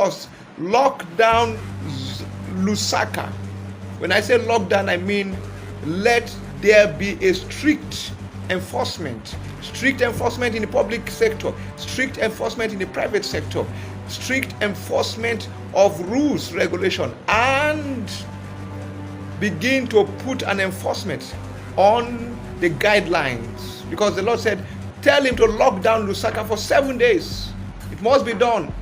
lost. Lock down Lusaka. When I say lockdown, I mean let there be a strict enforcement. Strict enforcement in the public sector, strict enforcement in the private sector, strict enforcement of rules, regulation, and begin to put an enforcement on the guidelines. Because the Lord said, tell him to lock down Lusaka for 7 days. It must be done.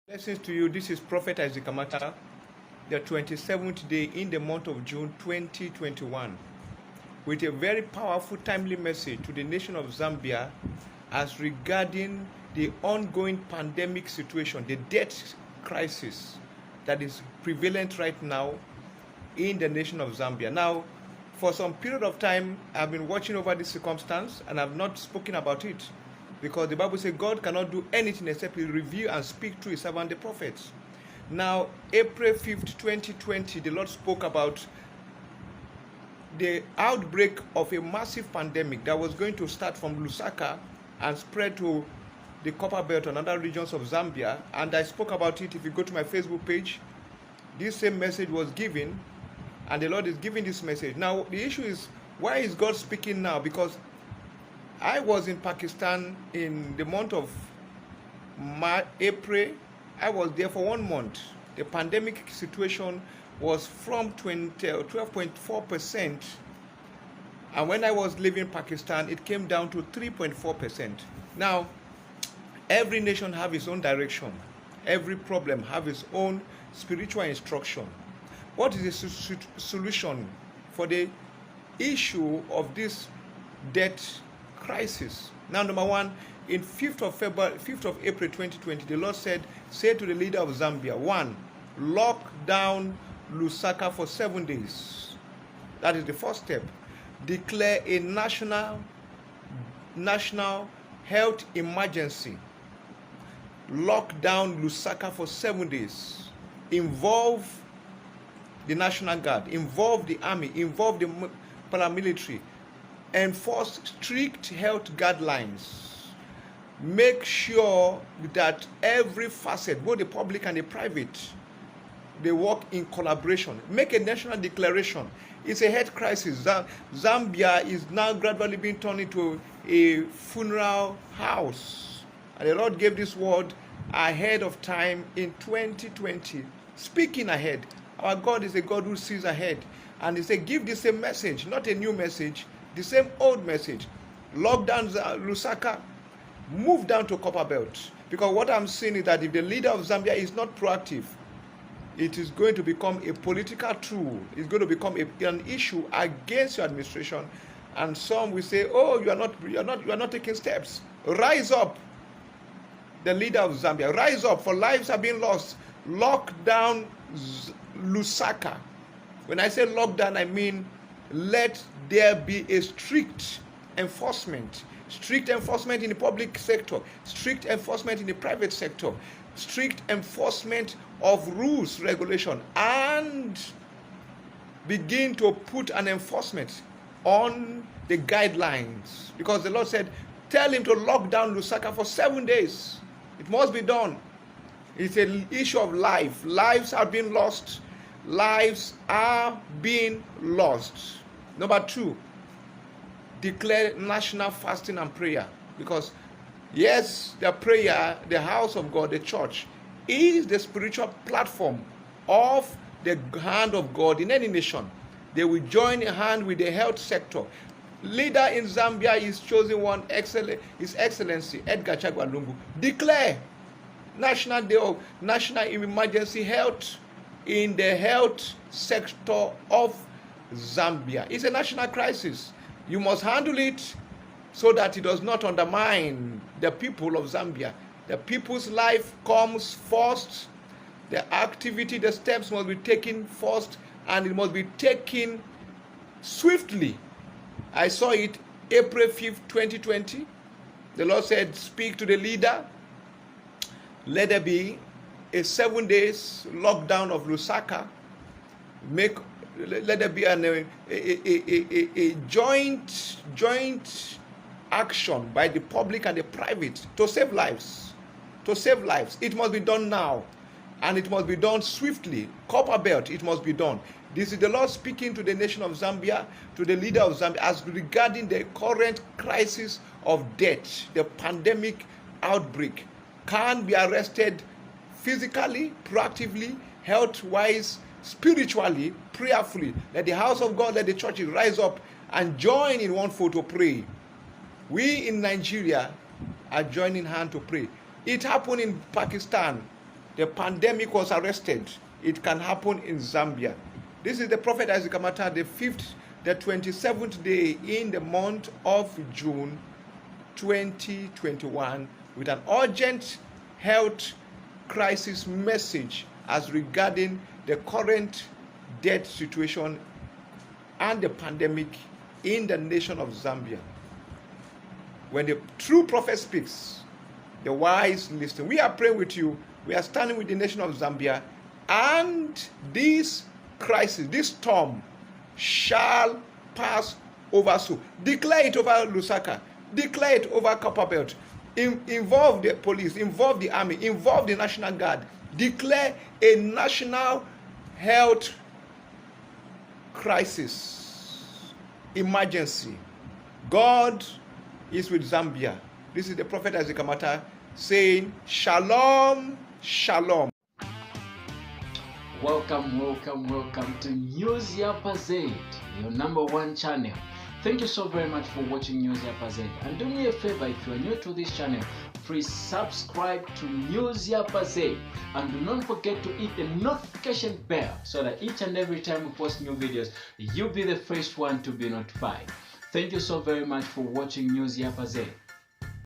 Blessings to you. This is Prophet Amata, the 27th day in the month of June 2021, with a very powerful, timely message to the nation of Zambia as regarding the ongoing pandemic situation, the death crisis that is prevalent right now in the nation of Zambia. Now, for some period of time, I've been watching over this circumstance and I've not spoken about it, because the Bible says God cannot do anything except he reveal and speak to his servant the prophets. Now, April 5th, 2020, the Lord spoke about the outbreak of a massive pandemic that was going to start from Lusaka and spread to the Copperbelt and other regions of Zambia. And I spoke about it. If you go to my Facebook page, this same message was given, and the Lord is giving this message. Now, the issue is, why is God speaking now? Because I was in Pakistan in the month of April. I was there for 1 month. The pandemic situation was from 12.4%, and when I was leaving Pakistan, it came down to 3.4%. Now, every nation have its own direction. Every problem have its own spiritual instruction. What is the solution for the issue of this debt crisis? Now, number one, in 5th of April 2020, the Lord said, say to the leader of Zambia, 1, lock down Lusaka for 7 days. That is the first step. Declare a national health emergency. Lock down Lusaka for 7 days. Involve the National Guard, involve the army, involve the paramilitary. Enforce strict health guidelines. Make sure that every facet, both the public and the private, they work in collaboration. Make a national declaration. It's a health crisis. Zambia is now gradually being turned into a funeral house. And the Lord gave this word ahead of time in 2020. Speaking ahead. Our God is a God who sees ahead. And he said, give the same message, not a new message, the same old message. Lock down Lusaka, move down to Copperbelt. Because what I'm seeing is that if the leader of Zambia is not proactive, it is going to become a political tool. It's going to become an issue against your administration. And some will say, oh, you are not taking steps. Rise up, the leader of Zambia. Rise up, for lives are being lost. Lock down Lusaka. When I say lockdown, I mean let there be a strict enforcement. Strict enforcement in the public sector, strict enforcement in the private sector, strict enforcement of rules, regulation, and begin to put an enforcement on the guidelines. Because the Lord said, tell him to lock down Lusaka for 7 days. It must be done. It's an issue of life. Lives are being lost. Lives are being lost. Number 2, declare national fasting and prayer. Because yes, the prayer, the house of God, the church, is the spiritual platform of the hand of God in any nation. They will join hand with the health sector. Leader in Zambia is chosen one, His Excellency Edgar Chagwa Lungu. Declare national day of national emergency health in the health sector of Zambia. It's a national crisis. You must handle it so that it does not undermine the people of Zambia. The people's life comes first. The activity, the steps must be taken first, and it must be taken swiftly. I saw it April 5th, 2020. The Lord said, speak to the leader. Let there be a 7 days lockdown of Lusaka. Let there be a joint action by the public and the private to save lives. To save lives. It must be done now. And it must be done swiftly. Copperbelt, it must be done. This is the Lord speaking to the nation of Zambia, to the leader of Zambia, as regarding the current crisis of death, the pandemic outbreak. Can be arrested physically, proactively, health-wise, spiritually, prayerfully. Let the house of God, let the churches rise up and join in one fold to pray. We in Nigeria are joining hand to pray. It happened in Pakistan. The pandemic was arrested. It can happen in Zambia. This is the prophet Amata, the 27th day in the month of June 2021, with an urgent health crisis message as regarding the current death situation and the pandemic in the nation of Zambia. When the true prophet speaks, the wise listen. We are praying with you. We are standing with the nation of Zambia, and this crisis, this storm, shall pass over soon. Declare it over Lusaka. Declare it over Copperbelt. Involve the police, involve the army, involve the National Guard. Declare a national health crisis, emergency. God is with Zambia. This is the prophet Amata saying, Shalom, Shalom. Welcome to News Yapa Z, your #1 channel. Thank you so very much for watching News Yapa Z. And do me a favor, if you are new to this channel, please subscribe to News Yapa Z. And do not forget to hit the notification bell so that each and every time we post new videos, you'll be the first one to be notified. Thank you so very much for watching News Yapa Z.